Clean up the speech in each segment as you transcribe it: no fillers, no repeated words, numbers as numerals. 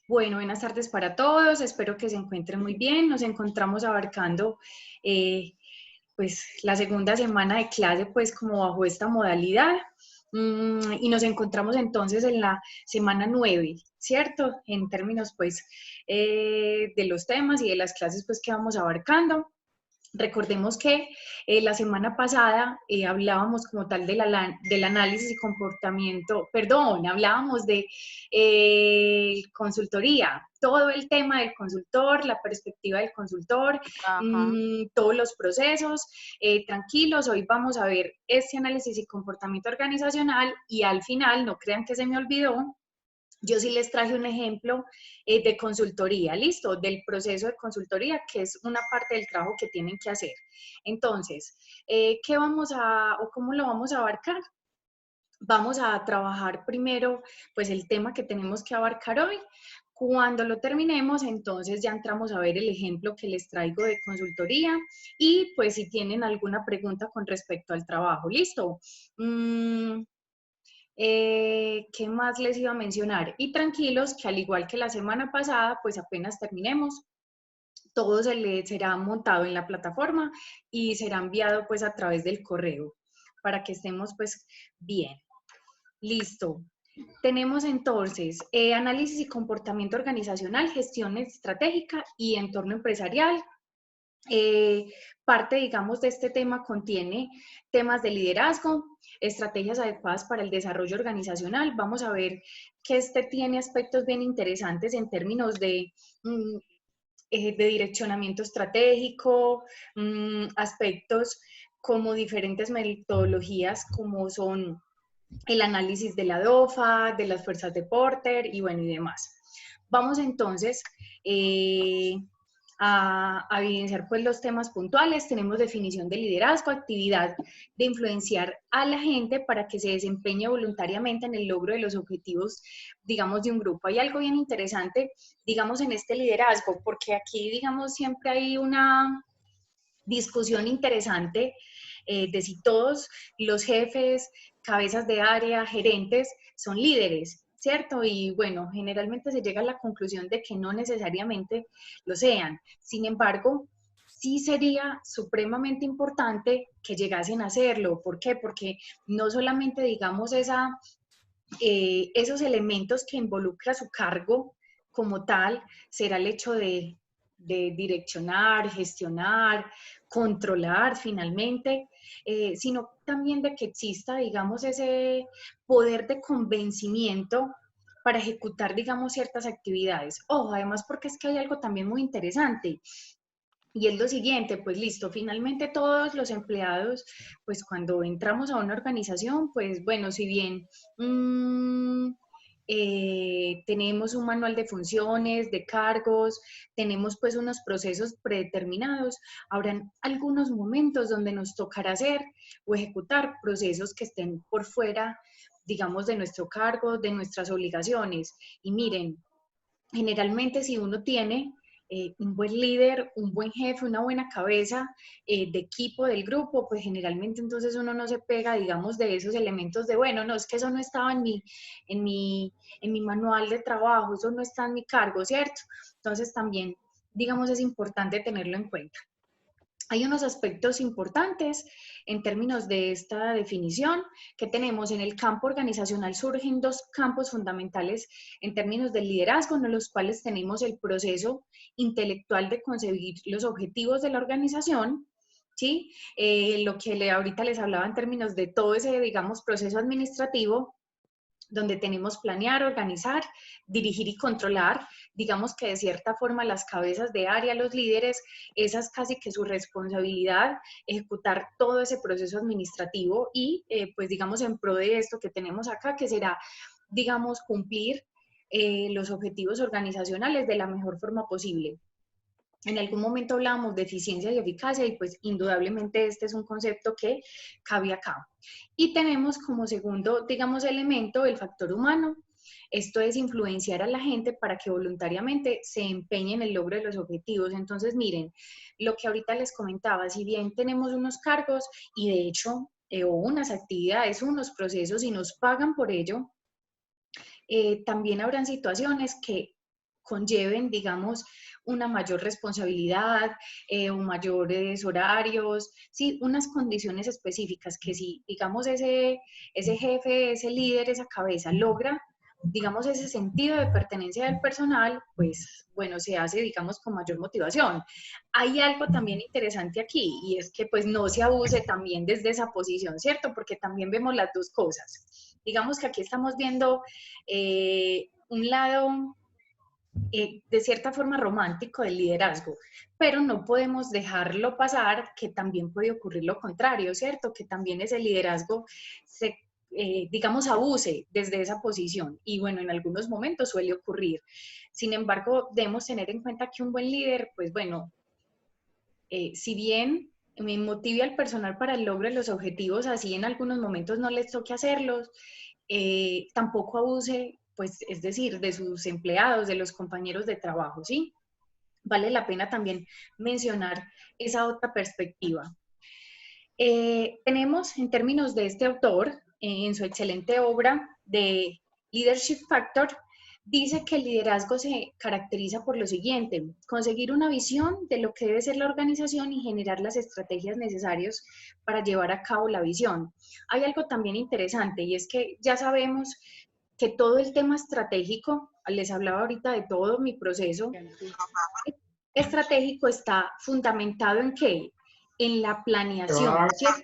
Bueno, buenas tardes para todos, espero que se encuentren muy bien. Nos encontramos abarcando pues la segunda semana de clase pues como bajo esta modalidad y nos encontramos entonces en la semana 9, ¿cierto? En términos pues de los temas y de las clases pues que vamos abarcando. Recordemos que la semana pasada hablábamos como tal del análisis y comportamiento, perdón, hablábamos de consultoría, todo el tema del consultor, la perspectiva del consultor, Ajá. todos los procesos. Tranquilos, hoy vamos a ver este análisis y comportamiento organizacional y al final, no crean que se me olvidó, yo sí les traje un ejemplo de consultoría, listo, del proceso de consultoría, que es una parte del trabajo que tienen que hacer. Entonces, ¿qué vamos a, o cómo lo vamos a abarcar? Vamos a trabajar primero, pues, el tema que tenemos que abarcar hoy. Cuando lo terminemos, entonces ya entramos a ver el ejemplo que les traigo de consultoría y, pues, si tienen alguna pregunta con respecto al trabajo, ¿listo? ¿Qué más les iba a mencionar? Y tranquilos, que al igual que la semana pasada, pues apenas terminemos, todo se le será montado en la plataforma y será enviado pues a través del correo para que estemos pues bien. Listo. Tenemos entonces análisis y comportamiento organizacional, gestión estratégica y entorno empresarial. Parte, digamos, de este tema contiene temas de liderazgo, estrategias adecuadas para el desarrollo organizacional. Vamos a ver que este tiene aspectos bien interesantes en términos de direccionamiento estratégico, aspectos como diferentes metodologías como son el análisis de la DOFA, de las fuerzas de Porter y bueno, y demás. Vamos entonces a evidenciar pues los temas puntuales. Tenemos definición de liderazgo, actividad de influenciar a la gente para que se desempeñe voluntariamente en el logro de los objetivos, digamos, de un grupo. Hay algo bien interesante, digamos, en este liderazgo, porque aquí, digamos, siempre hay una discusión interesante de si todos los jefes, cabezas de área, gerentes son líderes, ¿cierto? Y bueno, generalmente se llega a la conclusión de que no necesariamente lo sean. Sin embargo, sí sería supremamente importante que llegasen a hacerlo. ¿Por qué? Porque no solamente, digamos, esos elementos que involucra su cargo como tal, será el hecho de direccionar, gestionar, controlar finalmente, sino también de que exista, digamos, ese poder de convencimiento para ejecutar, digamos, ciertas actividades. Ojo, además porque es que hay algo también muy interesante. Y es lo siguiente, pues listo, finalmente todos los empleados, pues cuando entramos a una organización, pues bueno, si bien tenemos un manual de funciones, de cargos, tenemos pues unos procesos predeterminados, habrán algunos momentos donde nos tocará hacer o ejecutar procesos que estén por fuera, digamos, de nuestro cargo, de nuestras obligaciones. Y miren, generalmente si uno tiene un buen líder, un buen jefe, una buena cabeza de equipo del grupo, pues generalmente entonces uno no se pega, digamos, de esos elementos de, bueno, no, es que eso no estaba en mi manual de trabajo, eso no está en mi cargo, ¿cierto? Entonces también, digamos, es importante tenerlo en cuenta. Hay unos aspectos importantes en términos de esta definición que tenemos en el campo organizacional. Surgen dos campos fundamentales en términos del liderazgo, en los cuales tenemos el proceso intelectual de concebir los objetivos de la organización, ¿sí? Lo que ahorita les hablaba en términos de todo ese, digamos, proceso administrativo, donde tenemos planear, organizar, dirigir y controlar. Digamos que de cierta forma las cabezas de área, los líderes, esa es casi que su responsabilidad, ejecutar todo ese proceso administrativo y pues digamos en pro de esto que tenemos acá, que será, digamos, cumplir los objetivos organizacionales de la mejor forma posible. En algún momento hablábamos de eficiencia y eficacia y pues indudablemente este es un concepto que cabe acá. Y tenemos como segundo, digamos, elemento el factor humano. Esto es influenciar a la gente para que voluntariamente se empeñe en el logro de los objetivos. Entonces, miren, lo que ahorita les comentaba, si bien tenemos unos cargos y de hecho, o unas actividades, unos procesos y nos pagan por ello, también habrán situaciones que conlleven, digamos, una mayor responsabilidad, mayores horarios, sí, unas condiciones específicas que si, digamos, ese jefe, ese líder, esa cabeza logra, digamos, ese sentido de pertenencia del personal, pues, bueno, se hace, digamos, con mayor motivación. Hay algo también interesante aquí y es que, pues, no se abuse también desde esa posición, ¿cierto? Porque también vemos las dos cosas. Digamos que aquí estamos viendo un lado de cierta forma romántico del liderazgo, pero no podemos dejarlo pasar que también puede ocurrir lo contrario, ¿cierto? Que también ese liderazgo se, digamos, abuse desde esa posición y bueno, en algunos momentos suele ocurrir. Sin embargo, debemos tener en cuenta que un buen líder, pues bueno, si bien me motive al personal para el logro de los objetivos, así en algunos momentos no les toque hacerlos, tampoco abuse, pues es decir, de sus empleados, de los compañeros de trabajo, ¿sí? Vale la pena también mencionar esa otra perspectiva. Tenemos en términos de este autor, en su excelente obra de Leadership Factor, dice que el liderazgo se caracteriza por lo siguiente: conseguir una visión de lo que debe ser la organización y generar las estrategias necesarias para llevar a cabo la visión. Hay algo también interesante y es que ya sabemos que todo el tema estratégico, les hablaba ahorita de todo mi proceso estratégico, está fundamentado en ¿qué? En la planeación, ¿cierto?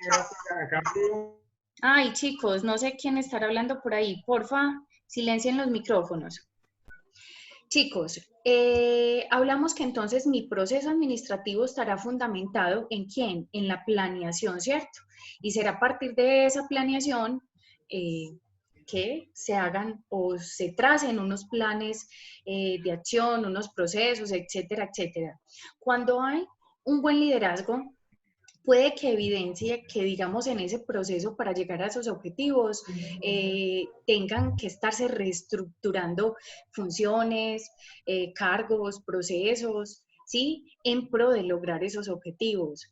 Ay, chicos, no sé quién estará hablando por ahí. Porfa, silencien los micrófonos. Chicos, hablamos que entonces mi proceso administrativo estará fundamentado ¿en quién? En la planeación, ¿cierto? Y será a partir de esa planeación que se hagan o se tracen unos planes de acción, unos procesos, etcétera, etcétera. Cuando hay un buen liderazgo, puede que evidencie que, digamos, en ese proceso para llegar a esos objetivos tengan que estarse reestructurando funciones, cargos, procesos, ¿sí? En pro de lograr esos objetivos.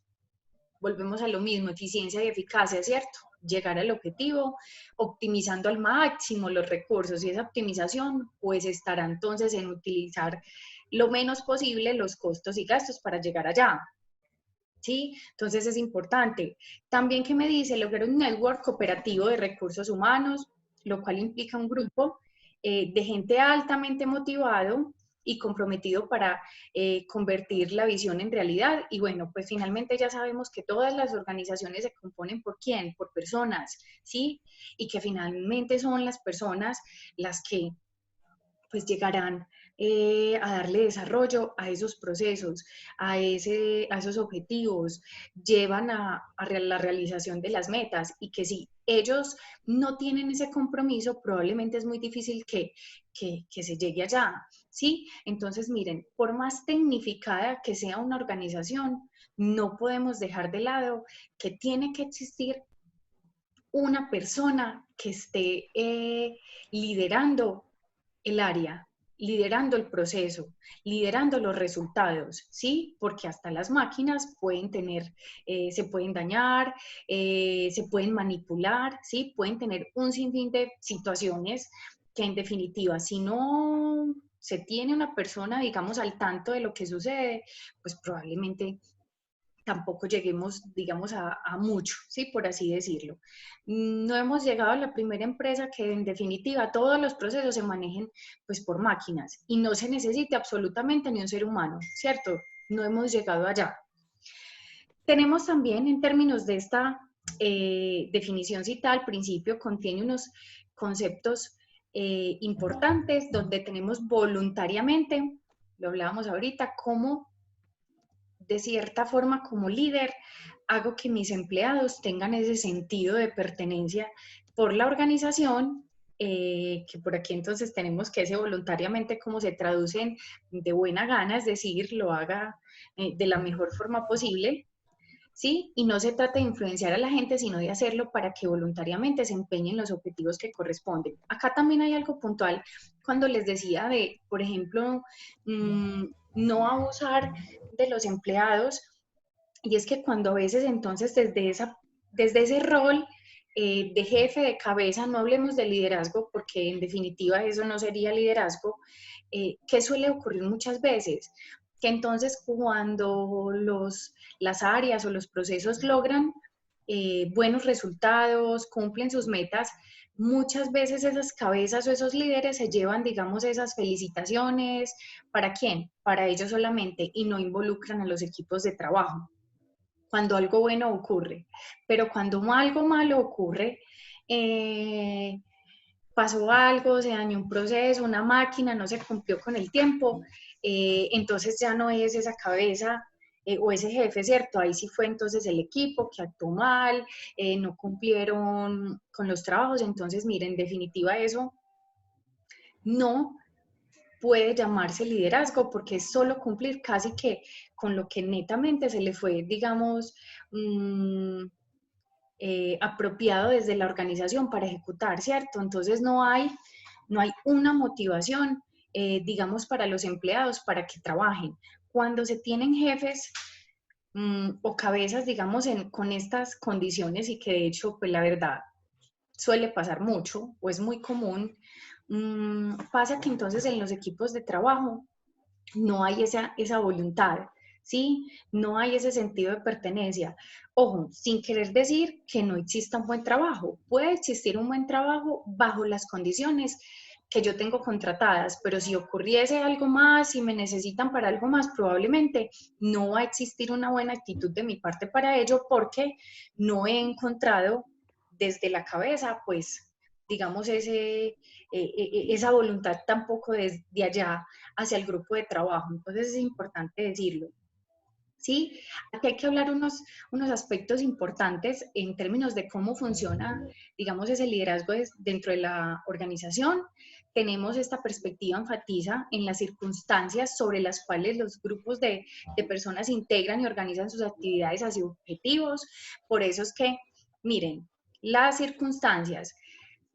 Volvemos a lo mismo, eficiencia y eficacia, ¿cierto? Llegar al objetivo, optimizando al máximo los recursos, y esa optimización pues estará entonces en utilizar lo menos posible los costos y gastos para llegar allá. ¿Sí? Entonces es importante. También, ¿qué me dice? Lograr un network cooperativo de recursos humanos, lo cual implica un grupo de gente altamente motivado y comprometido para convertir la visión en realidad. Y bueno, pues finalmente ya sabemos que todas las organizaciones se componen por quién, por personas, ¿sí? Y que finalmente son las personas las que pues llegarán a darle desarrollo a esos procesos, a esos objetivos, llevan a la realización de las metas y que si ellos no tienen ese compromiso, probablemente es muy difícil que se llegue allá, ¿sí? Entonces, miren, por más tecnificada que sea una organización, no podemos dejar de lado que tiene que existir una persona que esté liderando el área, liderando el proceso, liderando los resultados, ¿sí? Porque hasta las máquinas pueden tener, se pueden dañar, se pueden manipular, ¿sí? Pueden tener un sinfín de situaciones que en definitiva, si no se tiene una persona, digamos, al tanto de lo que sucede, pues probablemente tampoco lleguemos, digamos, a mucho, ¿sí? Por así decirlo. No hemos llegado a la primera empresa que en definitiva todos los procesos se manejen pues por máquinas y no se necesite absolutamente ni un ser humano, ¿cierto? No hemos llegado allá. Tenemos también en términos de esta definición citada al principio, contiene unos conceptos importantes donde tenemos voluntariamente, lo hablábamos ahorita, como de cierta forma como líder, hago que mis empleados tengan ese sentido de pertenencia por la organización, que por aquí entonces tenemos que ese voluntariamente como se traducen de buena gana, es decir, lo haga de la mejor forma posible, ¿sí? Y no se trata de influenciar a la gente, sino de hacerlo para que voluntariamente se empeñen los objetivos que corresponden. Acá también hay algo puntual cuando les decía de, por ejemplo, no abusar de los empleados, y es que cuando a veces entonces desde ese rol de jefe, de cabeza, no hablemos de liderazgo, porque en definitiva eso no sería liderazgo, ¿qué suele ocurrir muchas veces? Que entonces cuando las áreas o los procesos logran buenos resultados, cumplen sus metas, muchas veces esas cabezas o esos líderes se llevan, digamos, esas felicitaciones. ¿Para quién? Para ellos solamente, y no involucran a los equipos de trabajo cuando algo bueno ocurre. Pero cuando algo malo ocurre, eh, pasó algo, se dañó un proceso, una máquina, no se cumplió con el tiempo, entonces ya no es esa cabeza o ese jefe, ¿cierto? Ahí sí fue entonces el equipo que actuó mal, no cumplieron con los trabajos, entonces miren, en definitiva eso no puede llamarse liderazgo porque es solo cumplir casi que con lo que netamente se le fue, digamos, apropiado desde la organización para ejecutar, ¿cierto? Entonces no hay una motivación, digamos, para los empleados para que trabajen. Cuando se tienen jefes o cabezas, digamos, con estas condiciones y que de hecho, pues la verdad, suele pasar mucho o es muy común, pasa que entonces en los equipos de trabajo no hay esa voluntad, ¿sí? No hay ese sentido de pertenencia. Ojo, sin querer decir que no exista un buen trabajo. Puede existir un buen trabajo bajo las condiciones que yo tengo contratadas, pero si ocurriese algo más, si me necesitan para algo más, probablemente no va a existir una buena actitud de mi parte para ello porque no he encontrado desde la cabeza, pues, digamos, esa voluntad tampoco desde allá hacia el grupo de trabajo. Entonces es importante decirlo. ¿Sí? Aquí hay que hablar unos aspectos importantes en términos de cómo funciona, digamos, ese liderazgo dentro de la organización. Tenemos esta perspectiva, enfatiza en las circunstancias sobre las cuales los grupos de personas integran y organizan sus actividades hacia objetivos. Por eso es que, miren, las circunstancias.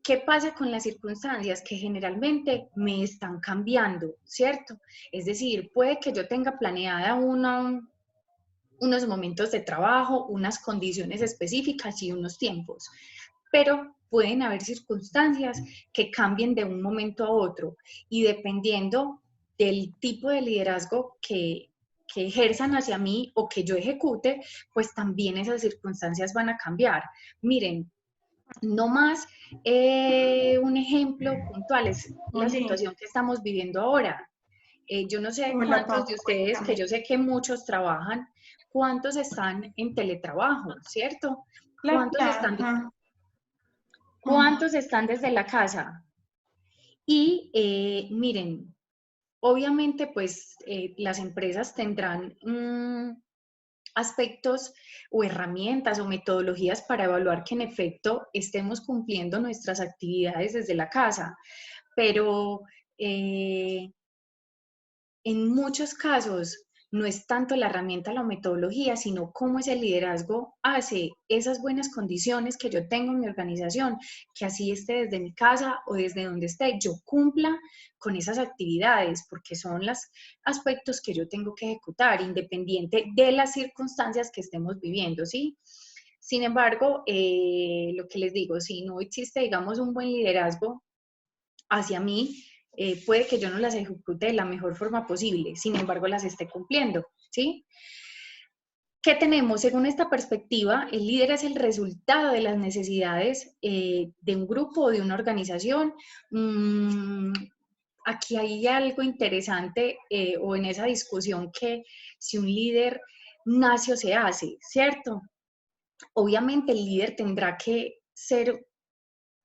¿Qué pasa con las circunstancias? Que generalmente me están cambiando, ¿cierto? Es decir, puede que yo tenga planeada unos momentos de trabajo, unas condiciones específicas y unos tiempos, pero pueden haber circunstancias que cambien de un momento a otro y dependiendo del tipo de liderazgo que ejerzan hacia mí o que yo ejecute, pues también esas circunstancias van a cambiar. Miren, no más un ejemplo puntual es la Oli, situación que estamos viviendo ahora. Yo no sé hola cuántos Pau, de ustedes, que cuéntame. yo sé que muchos trabajan, cuántos están en teletrabajo, ¿cierto? La ¿Cuántos están, plata. cuántos están desde la casa? Y miren, obviamente pues las empresas tendrán aspectos o herramientas o metodologías para evaluar que en efecto estemos cumpliendo nuestras actividades desde la casa, pero eh, en muchos casos no es tanto la herramienta, la metodología, sino cómo ese liderazgo hace esas buenas condiciones que yo tengo en mi organización, que así esté desde mi casa o desde donde esté, yo cumpla con esas actividades, porque son los aspectos que yo tengo que ejecutar, independiente de las circunstancias que estemos viviendo, ¿sí? Sin embargo, lo que les digo, si no existe, digamos, un buen liderazgo hacia mí, puede que yo no las ejecute de la mejor forma posible, sin embargo las esté cumpliendo, ¿sí? ¿Qué tenemos? Según esta perspectiva, el líder es el resultado de las necesidades de un grupo o de una organización. Mm, aquí hay algo interesante o en esa discusión que si un líder nace o se hace, ¿cierto? Obviamente el líder tendrá que ser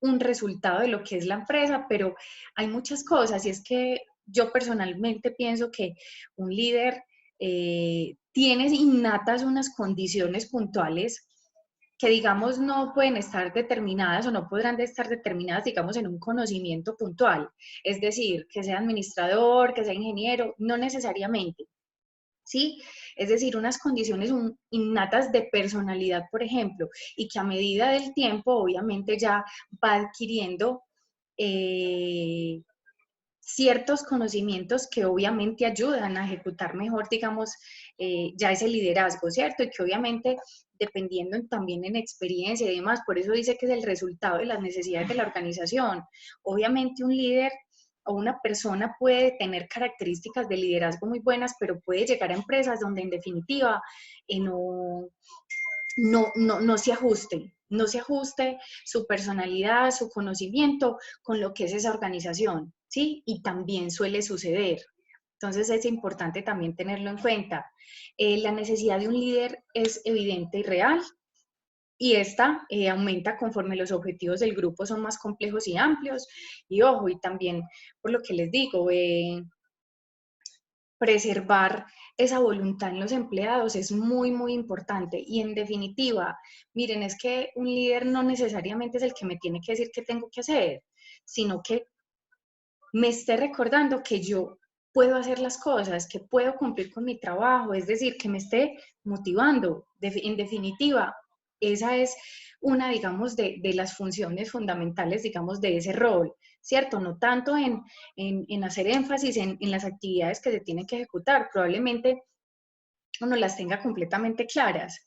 un resultado de lo que es la empresa, pero hay muchas cosas y es que yo personalmente pienso que un líder tiene innatas unas condiciones puntuales que digamos no pueden estar determinadas o no podrán estar determinadas digamos en un conocimiento puntual, es decir, que sea administrador, que sea ingeniero, no necesariamente, ¿sí? Es decir, unas condiciones innatas de personalidad, por ejemplo, y que a medida del tiempo, obviamente, ya va adquiriendo eh, ciertos conocimientos que obviamente ayudan a ejecutar mejor, digamos, ya ese liderazgo, ¿cierto? Y que obviamente, dependiendo también en experiencia y demás, por eso dice que es el resultado de las necesidades de la organización. Obviamente un líder o una persona puede tener características de liderazgo muy buenas, pero puede llegar a empresas donde en definitiva no se ajuste su personalidad, su conocimiento con lo que es esa organización, ¿sí? Y también suele suceder. Entonces es importante también tenerlo en cuenta. La necesidad de un líder es evidente y real, y esta aumenta conforme los objetivos del grupo son más complejos y amplios. Y ojo, y también por lo que les digo, preservar esa voluntad en los empleados es muy, muy importante. Y en definitiva, miren, es que un líder no necesariamente es el que me tiene que decir qué tengo que hacer, sino que me esté recordando que yo puedo hacer las cosas, que puedo cumplir con mi trabajo, es decir, que me esté motivando. En definitiva, esa es una, digamos, de las funciones fundamentales, digamos, de ese rol, ¿cierto? No tanto en hacer énfasis en las actividades que se tienen que ejecutar, probablemente uno las tenga completamente claras,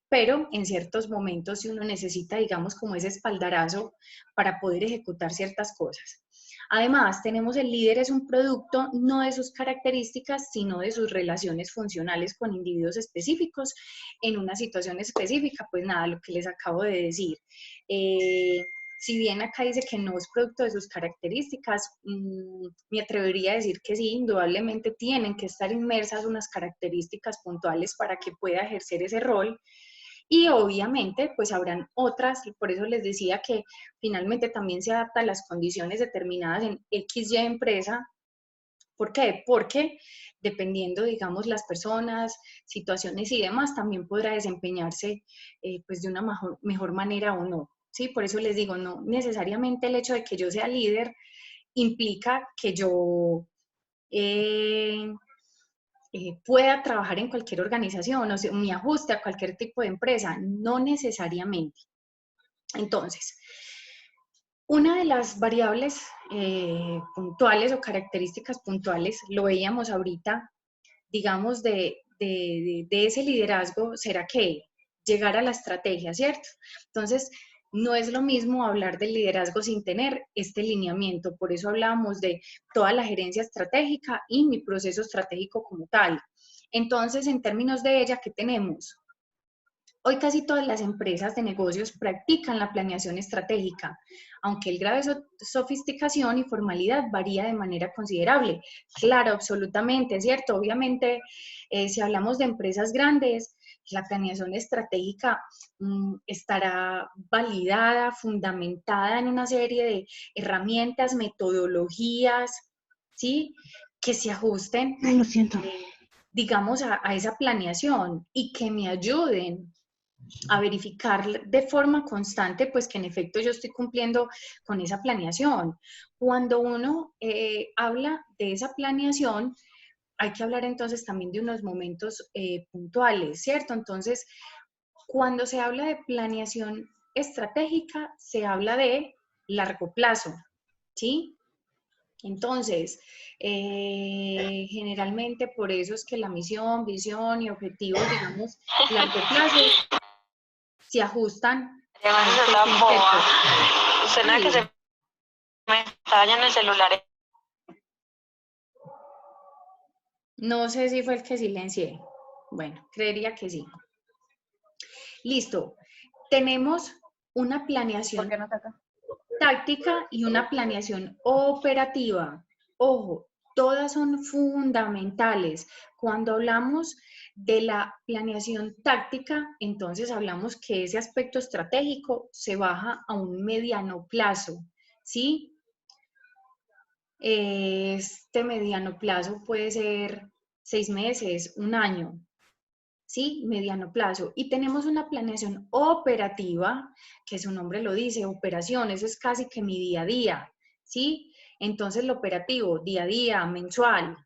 pero en ciertos momentos si uno necesita, digamos, como ese espaldarazo para poder ejecutar ciertas cosas. Además, tenemos el líder es un producto no de sus características, sino de sus relaciones funcionales con individuos específicos en una situación específica. Pues nada, lo que les acabo de decir. Si bien acá dice que no es producto de sus características, me atrevería a decir que sí, indudablemente tienen que estar inmersas unas características puntuales para que pueda ejercer ese rol. Y obviamente, pues habrán otras, y por eso les decía que finalmente también se adapta a las condiciones determinadas en XY empresa. ¿Por qué? Porque dependiendo, digamos, las personas, situaciones y demás, también podrá desempeñarse pues de una mejor manera o no. ¿Sí? Por eso les digo, no necesariamente el hecho de que yo sea líder implica que yo eh, pueda trabajar en cualquier organización o sea, me ajuste a cualquier tipo de empresa, no necesariamente. Entonces, una de las variables puntuales o características puntuales, lo veíamos ahorita, digamos, de ese liderazgo, será que llegar a la estrategia, ¿cierto? Entonces, no es lo mismo hablar del liderazgo sin tener este lineamiento, por eso hablábamos de toda la gerencia estratégica y mi proceso estratégico como tal. Entonces, en términos de ella, ¿qué tenemos? Hoy casi todas las empresas de negocios practican la planeación estratégica, aunque el grado de sofisticación y formalidad varía de manera considerable. Claro, absolutamente, ¿cierto? Obviamente, si hablamos de empresas grandes, la planeación estratégica estará validada, fundamentada en una serie de herramientas, metodologías, ¿sí? Que se ajusten, Ay, lo siento. digamos, a esa planeación y que me ayuden a verificar de forma constante, pues que en efecto yo estoy cumpliendo con esa planeación. Cuando uno habla de esa planeación, hay que hablar entonces también de unos momentos puntuales, ¿cierto? Entonces, cuando se habla de planeación estratégica, se habla de largo plazo, ¿sí? Entonces, generalmente por eso es que la misión, visión y objetivos, digamos, largo plazo, se ajustan a este concepto. Suena que se Sí, me está dañando el celular. no sé si fue el que silencié. Bueno, creería que sí. Listo. Tenemos una ¿Y por qué planeación no está acá? táctica y una planeación operativa. Ojo, todas son fundamentales. Cuando hablamos de la planeación táctica, entonces hablamos que ese aspecto estratégico se baja a un mediano plazo, ¿sí? Este mediano plazo puede ser 6 meses, un año, ¿sí? Mediano plazo. Y tenemos una planeación operativa, que su nombre lo dice, operación, eso es casi que mi día a día, ¿sí? Entonces lo operativo, día a día, mensual,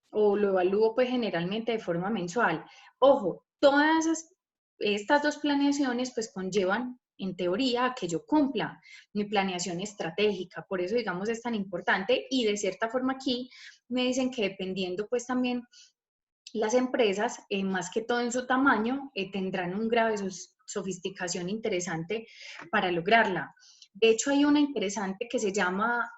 o lo evalúo pues generalmente de forma mensual. Ojo, estas dos planeaciones pues conllevan en teoría, a que yo cumpla mi planeación estratégica. Por eso, digamos, es tan importante y de cierta forma aquí me dicen que dependiendo pues también las empresas, más que todo en su tamaño, tendrán un grado de sofisticación interesante para lograrla. De hecho, hay una interesante que se llama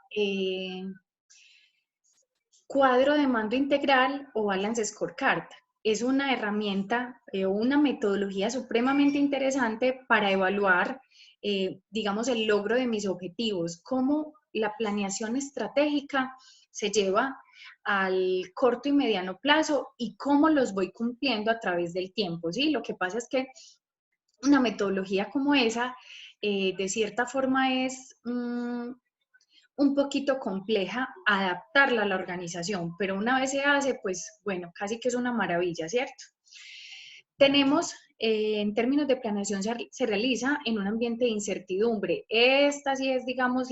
cuadro de mando integral o Balance Scorecard. Es una herramienta o una metodología supremamente interesante para evaluar, digamos, el logro de mis objetivos, cómo la planeación estratégica se lleva al corto y mediano plazo y cómo los voy cumpliendo a través del tiempo, ¿sí? Lo que pasa es que una metodología como esa, de cierta forma es un poquito compleja adaptarla a la organización, pero una vez se hace, pues bueno, casi que es una maravilla, ¿cierto? Tenemos, en términos de planeación, se realiza en un ambiente de incertidumbre. Esta sí es, digamos,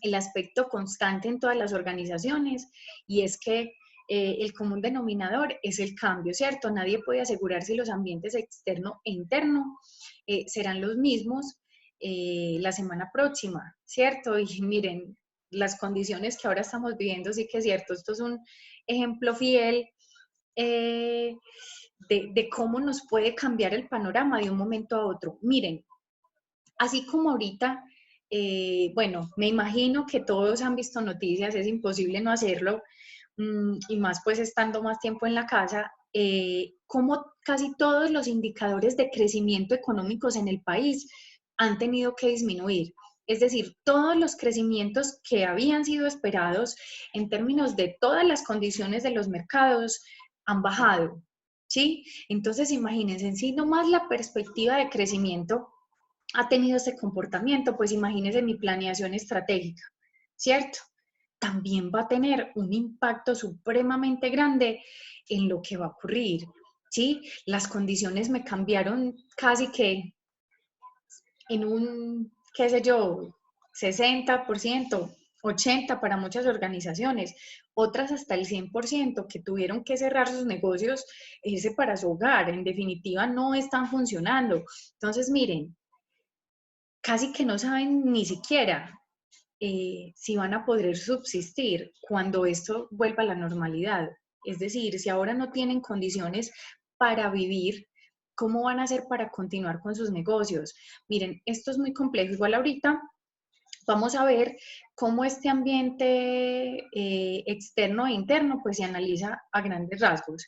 el aspecto constante en todas las organizaciones y es que el común denominador es el cambio, ¿cierto? Nadie puede asegurar si los ambientes externo e interno serán los mismos la semana próxima, ¿cierto? Y miren, las condiciones que ahora estamos viviendo, sí que es cierto, esto es un ejemplo fiel de cómo nos puede cambiar el panorama de un momento a otro. Miren, así como ahorita, bueno, me imagino que todos han visto noticias, es imposible no hacerlo, y más pues estando más tiempo en la casa, como casi todos los indicadores de crecimiento económicos en el país han tenido que disminuir. Es decir, todos los crecimientos que habían sido esperados en términos de todas las condiciones de los mercados han bajado, ¿sí? Entonces, imagínense, en sí nomás la perspectiva de crecimiento ha tenido ese comportamiento, pues imagínense mi planeación estratégica, ¿cierto? También va a tener un impacto supremamente grande en lo que va a ocurrir, ¿sí? Las condiciones me cambiaron casi que en un, qué sé yo, 60%, 80% para muchas organizaciones, otras hasta el 100% que tuvieron que cerrar sus negocios, irse para su hogar, en definitiva no están funcionando. Entonces, miren, casi que no saben ni siquiera si van a poder subsistir cuando esto vuelva a la normalidad. Es decir, si ahora no tienen condiciones para vivir, ¿cómo van a hacer para continuar con sus negocios? Miren, esto es muy complejo. Igual ahorita vamos a ver cómo este ambiente externo e interno pues se analiza a grandes rasgos.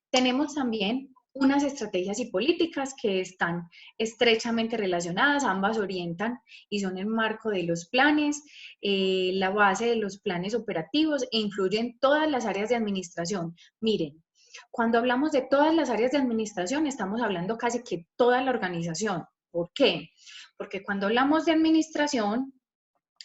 Tenemos también unas estrategias y políticas que están estrechamente relacionadas, ambas orientan y son el marco de los planes, la base de los planes operativos e influyen todas las áreas de administración. Miren, cuando hablamos de todas las áreas de administración, estamos hablando casi que toda la organización. ¿Por qué? Porque cuando hablamos de administración,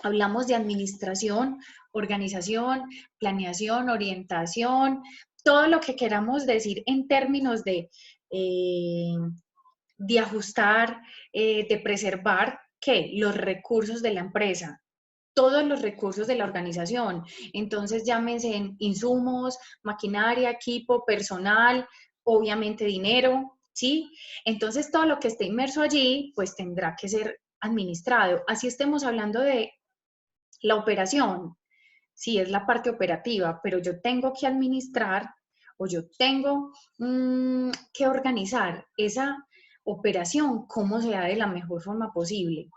hablamos de administración, organización, planeación, orientación, todo lo que queramos decir en términos de ajustar, de preservar, ¿qué? Los recursos de la empresa, todos los recursos de la organización. Entonces, llámense en insumos, maquinaria, equipo, personal, obviamente dinero, ¿sí? Entonces, todo lo que esté inmerso allí, pues tendrá que ser administrado. Así estemos hablando de la operación, sí es la parte operativa, pero yo tengo que administrar o yo tengo que organizar esa operación, cómo se da de la mejor forma posible.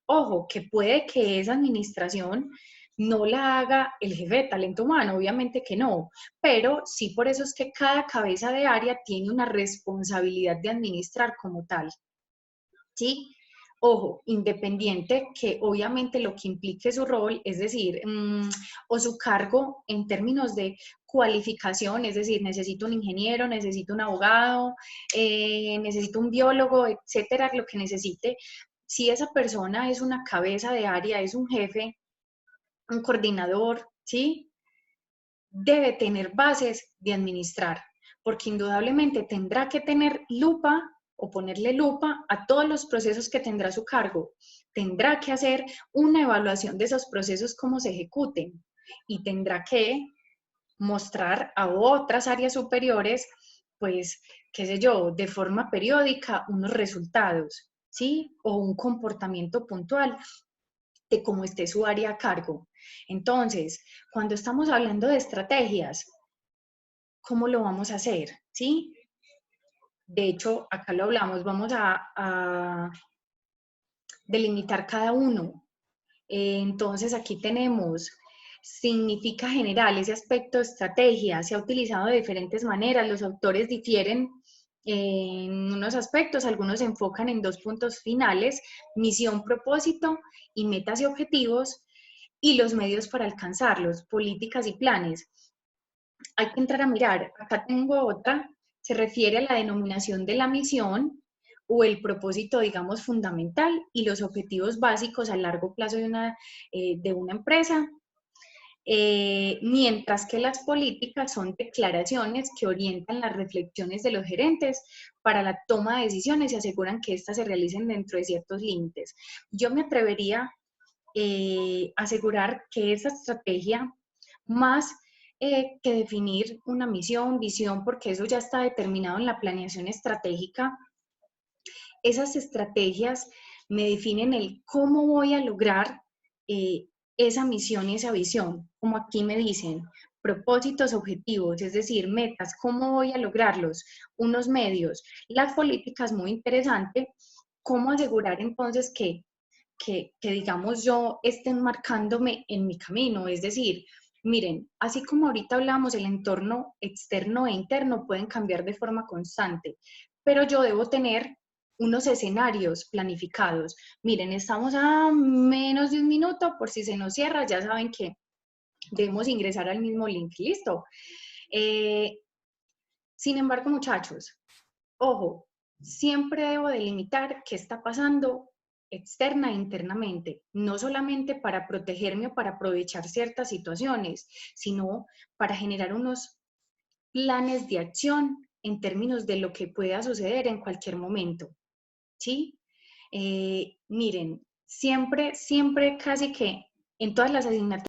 Ojo, que puede que esa administración no la haga el jefe de talento humano, obviamente que no, pero sí por eso es que cada cabeza de área tiene una responsabilidad de administrar como tal, ¿sí? Ojo, independiente que obviamente lo que implique su rol, es decir, o su cargo en términos de cualificación, es decir, necesito un ingeniero, necesito un abogado, necesito un biólogo, etcétera, lo que necesite. Si esa persona es una cabeza de área, es un jefe, un coordinador, ¿sí? Debe tener bases de administrar, porque indudablemente tendrá que tener lupa o ponerle lupa a todos los procesos que tendrá a su cargo. Tendrá que hacer una evaluación de esos procesos, cómo se ejecuten, y tendrá que mostrar a otras áreas superiores, pues, qué sé yo, de forma periódica, unos resultados. ¿sí? O un comportamiento puntual de cómo esté su área a cargo. Entonces, cuando estamos hablando de estrategias, ¿cómo lo vamos a hacer? ¿Sí? De hecho, acá lo hablamos, vamos a delimitar cada uno. Entonces, aquí tenemos, significa general, ese aspecto de estrategia, se ha utilizado de diferentes maneras, los autores difieren en unos aspectos, algunos se enfocan en dos puntos finales, misión, propósito y metas y objetivos, y los medios para alcanzarlos, políticas y planes. Hay que entrar a mirar, acá tengo otra, se refiere a la denominación de la misión o el propósito, digamos, fundamental y los objetivos básicos a largo plazo de una empresa, mientras que las políticas son declaraciones que orientan las reflexiones de los gerentes para la toma de decisiones y aseguran que éstas se realicen dentro de ciertos límites. Yo me atrevería a asegurar que esa estrategia, más que definir una misión, visión, porque eso ya está determinado en la planeación estratégica, esas estrategias me definen el cómo voy a lograr esa misión y esa visión, como aquí me dicen, propósitos, objetivos, es decir, metas, cómo voy a lograrlos, unos medios, las políticas, muy interesante, cómo asegurar entonces que digamos yo estén marcándome en mi camino, es decir, miren, así como ahorita hablamos, el entorno externo e interno pueden cambiar de forma constante, pero yo debo tener unos escenarios planificados. Miren, estamos a menos de un minuto, por si se nos cierra, ya saben que debemos ingresar al mismo link, listo. Eh, Sin embargo, muchachos, ojo, siempre debo delimitar qué está pasando externa e internamente, no solamente para protegerme o para aprovechar ciertas situaciones, sino para generar unos planes de acción en términos de lo que pueda suceder en cualquier momento, ¿sí? Miren, siempre casi que en todas las asignaturas